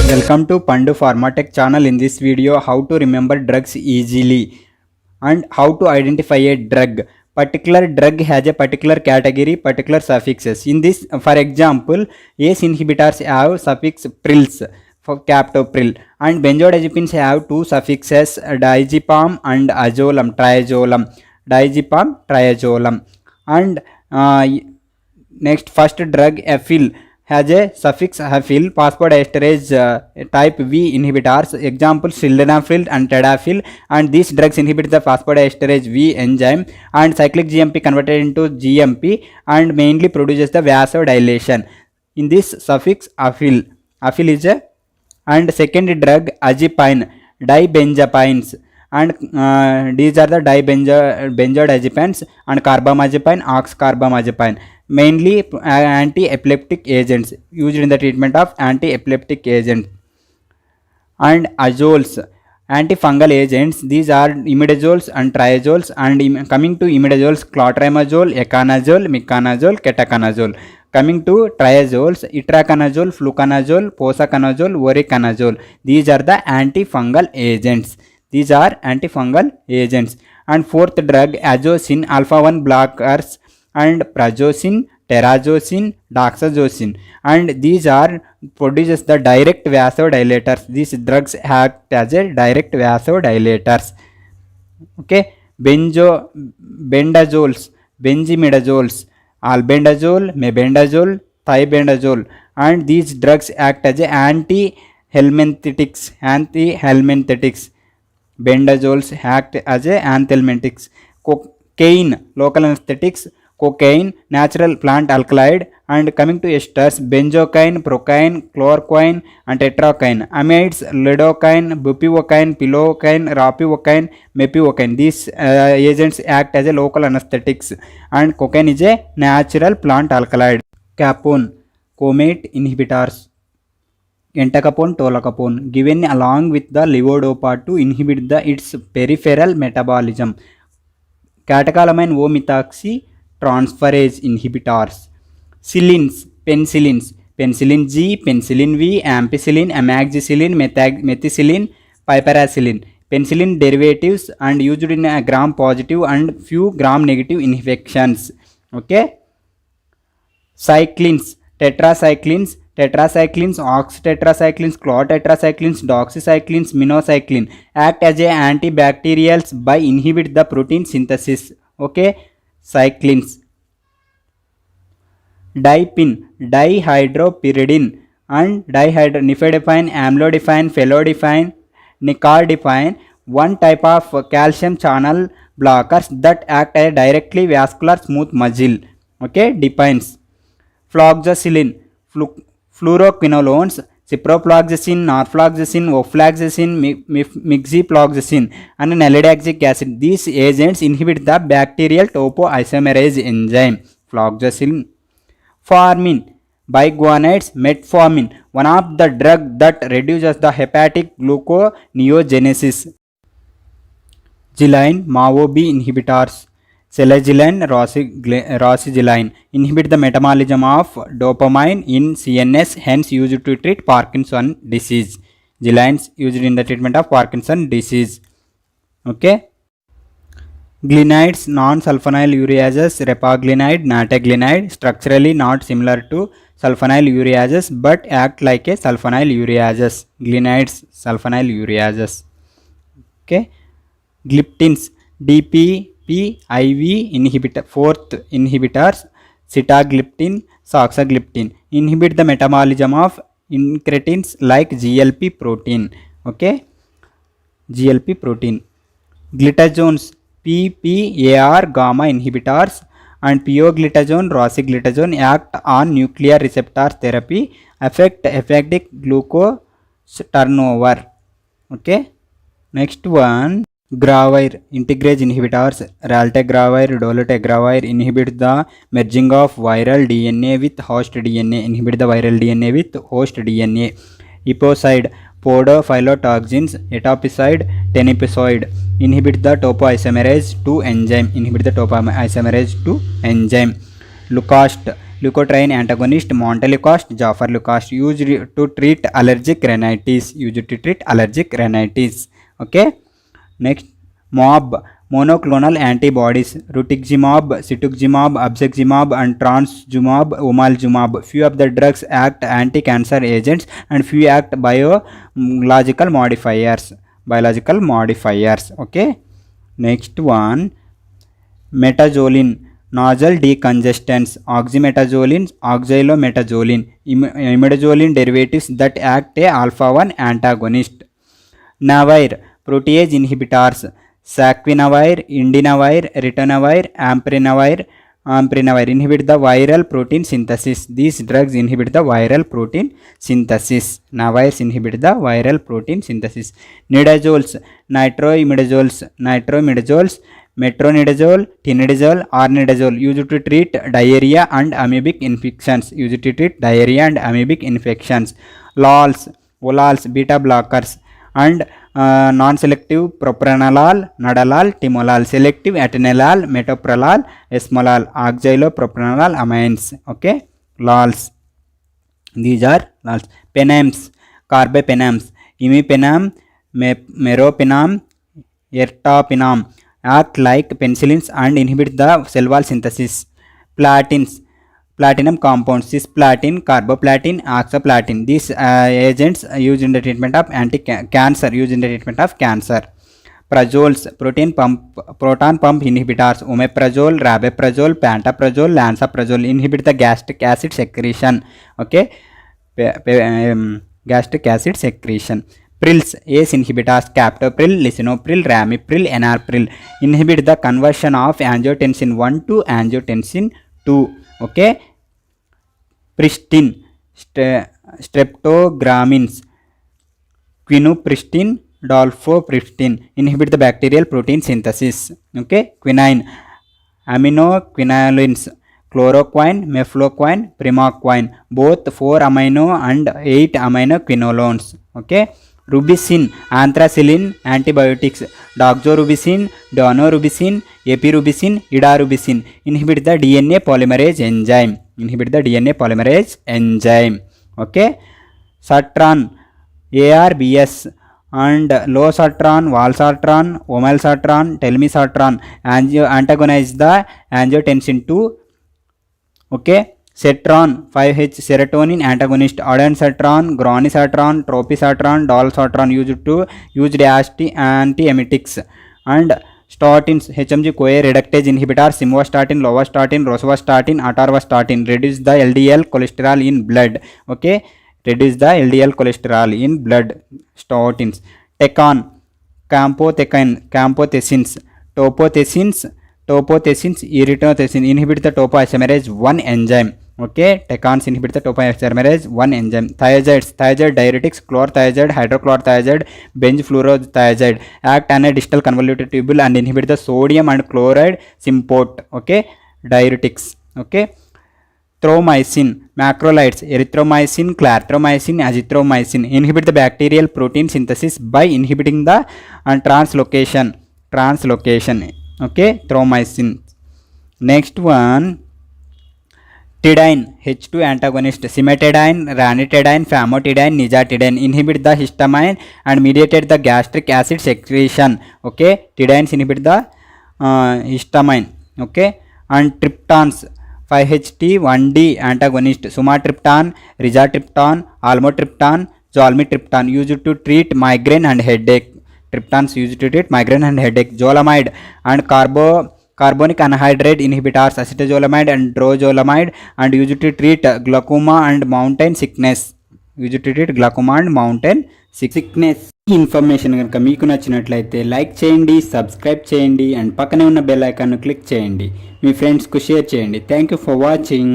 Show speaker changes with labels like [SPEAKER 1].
[SPEAKER 1] Welcome to Pandu Pharmatech channel. In this video, how to remember drugs easily and how to identify a drug. Particular drug has a particular category, particular suffixes. In this, for example, ACE inhibitors have suffix prils for captopril, and benzodiazepines have two suffixes, diazepam and azolam, triazolam, diazepam, triazolam, and next first drug ethyl has a suffix ethyl phosphodiesterase type V inhibitors, example sildenafil and tadalafil, and these drugs inhibit the phosphodiesterase V enzyme and cyclic GMP converted into GMP and mainly produces the vasodilation. In this suffix ethyl is a, and second drug azepine, dibenzapines, and these are the benzodiazepines and carbamazepine, oxcarbamazepine, mainly anti-epileptic agents used in the treatment of anti-epileptic agents. And azoles, antifungal agents, these are imidazoles and triazoles, and coming to imidazoles, clotrimazole, ecanazole, miconazole, ketoconazole. Coming to triazoles, itraconazole, fluconazole, posaconazole, voriconazole, these are the antifungal agents. These are antifungal agents. And fourth drug, azocin, alpha-1 blockers, and prazosin, terazosin, doxazocin, and these are produces the direct vasodilators. These drugs act as a direct vasodilators. Okay, bendazoles, benzimidazoles, albendazole, mebendazole, thiobendazole, and these drugs act as a anti-helminthetics. Bendazoles act as a anthelmintics. Cocaine, local anesthetics. Cocaine, natural plant alkaloid. And coming to esters, benzocaine, procaine, chloroquine, and tetracaine. Amides, lidocaine, bupivacaine, pilocaine, rapivacaine, mepivacaine. These agents act as a local anesthetics. And cocaine is a natural plant alkaloid. Capone, comate inhibitors. Entacapone, tolacapone, given along with the levodopa to inhibit its peripheral metabolism. Catecholamine O-methoxy transferase inhibitors. Silins, penicillins, penicillin G, penicillin V, ampicillin, amoxicillin, methicillin, piperacillin, penicillin derivatives, and used in a gram positive and few gram negative infections. Okay. Cyclins, tetracyclines, oxytetracyclines, chlorotetracyclines, doxycyclines, minocycline act as a antibacterials by inhibit the protein synthesis. Okay, cyclines. Dipin, dihydropyridine, and nifedipine, amlodipine, felodipine, nicardipine, one type of calcium channel blockers that act as directly vascular smooth muscle. Okay, dipines. Fluoxacillin, fluoroquinolones, ciprofloxacin, norfloxacin, ofloxacin, mixifloxacin, and nalidixic acid. These agents inhibit the bacterial topoisomerase enzyme. Fluoxacillin. Formin, biguanides, metformin, one of the drug that reduces the hepatic gluconeogenesis. Ghrelin, MAO-B inhibitors. Selegiline, rosigline inhibit the metabolism of dopamine in CNS, hence used to treat Parkinson's disease. Ghrelins used in the treatment of Parkinson's disease. Okay. Glinides, non-sulfonyl ureases, repaglinide, nataglinide, structurally not similar to sulfonyl ureases but act like a sulfonyl ureases. Glinides, sulfonyl ureases. Okay. Gliptins, DPP-IV inhibitor, fourth inhibitors, sitagliptin, soxagliptin inhibit the metabolism of incretins like GLP protein. Okay, GLP protein. Glitazones, PPAR gamma inhibitors, and pioglitazone, rosiglitazone act on nuclear receptor therapy, affect hepatic glucose turnover. Okay, next one. Gravir, integrase inhibitors, raltegravir, dolutegravir inhibit the merging of viral DNA with host DNA, inhibit the viral DNA with host DNA. Eposide, podophylotoxins, etopicide, tenepicide inhibit the topoisomerase 2 enzyme, Leucost, leukotriene antagonist, montelukast, jafarleucast, used to treat allergic rhinitis, Okay. Next, MOB, monoclonal antibodies, rituximab, cetuximab, abceximab, and transjumab, omalizumab. Few of the drugs act anti-cancer agents and few act biological modifiers. Okay. Next one, metazolin, nasal decongestants, oxymetazoline, oxalometazolin, imidazolin derivatives that act a alpha-1 antagonist. Navir, protease inhibitors, saquinavir, indinavir, ritonavir, amprinavir inhibit the viral protein synthesis. These drugs inhibit the viral protein synthesis. Navirs inhibit the viral protein synthesis. Nidazoles, nitroimidazoles, metronidazole, tinidazole, ornidazole used to treat diarrhea and amoebic infections. LOLs, olals, beta blockers, and non-selective propranolol, nadolol, timolol, selective atenolol, metoprolol, esmolol, oxalopropranolol amines. Okay, LOLs. These are LOLs. Penams, carbapenems, imipenem, meropenem, ertapenem act like penicillins and inhibit the cell wall synthesis. Platinum compounds, cisplatin, carboplatin, oxaplatin. These agents used in the treatment of cancer. Prazoles, proton pump inhibitors, omeprazole, rabeprazole, pantoprazole, lansoprazole inhibit the gastric acid secretion. Okay, gastric acid secretion. Prils, ACE inhibitors, captopril, lisinopril, ramipril, enalapril inhibit the conversion of angiotensin 1 to angiotensin 2. Okay. Pristin, streptogramins, quinupristin, dalfopristin inhibit the bacterial protein synthesis. Okay. Quinine, aminoquinolines, chloroquine, mefloquine, primaquine, both 4 amino and 8 amino quinolones. Okay. Rubicin, anthracillin antibiotics, doxorubicin, daunorubicin, epirubicin, idarubicin inhibit the DNA polymerase enzyme. Okay. Satran, ARBS, and losatran, valsartan, omalsatran, telmisartan antagonize the angiotensin 2. Okay. Cetron, 5-H serotonin antagonist, ondansetron, granisetron, tropisatron, dalsatron used as antiemetics. And statins, HMG-CoA reductase inhibitors, simvastatin, lovastatin, rosuvastatin, atorvastatin reduce the LDL cholesterol in blood. Okay, Statins. Tecon, camptothecins, topothecins, erythropoietin inhibit the topoisomerase 1 enzyme. Okay, tecons inhibit the topoisomerase 1 enzyme. Thiazides, diuretics, chlorothiazide, hydrochlorothiazide, benzfluorothiazide act on a distal convoluted tubule and inhibit the sodium and chloride symport. Okay, diuretics. Okay. Thromycin, macrolides, erythromycin, clarithromycin, azithromycin inhibit the bacterial protein synthesis by inhibiting the translocation. Okay, thromycin. Next one, tidine, H2 antagonist, cimetidine, ranitidine, famotidine, nizatidine inhibit the histamine and mediated the gastric acid secretion. Okay, tidines inhibit the histamine. Okay, and triptans, 5-HT1D antagonist, sumatriptan, rizatriptan, almotriptan, zolmitriptan used to treat migraine and headache. Zolamide and carbonic anhydride inhibitors, acetazolamide and drozolamide and used to treat glaucoma and mountain sickness. ఈ information కనుక మీకు నచ్చినట్లయితే like చేయండి, subscribe చేయండి and పక్కనే ఉన్న bell ఐకాన్ను click చేయండి. మీ ఫ్రెండ్స్కు share చేయండి. Thank you for watching.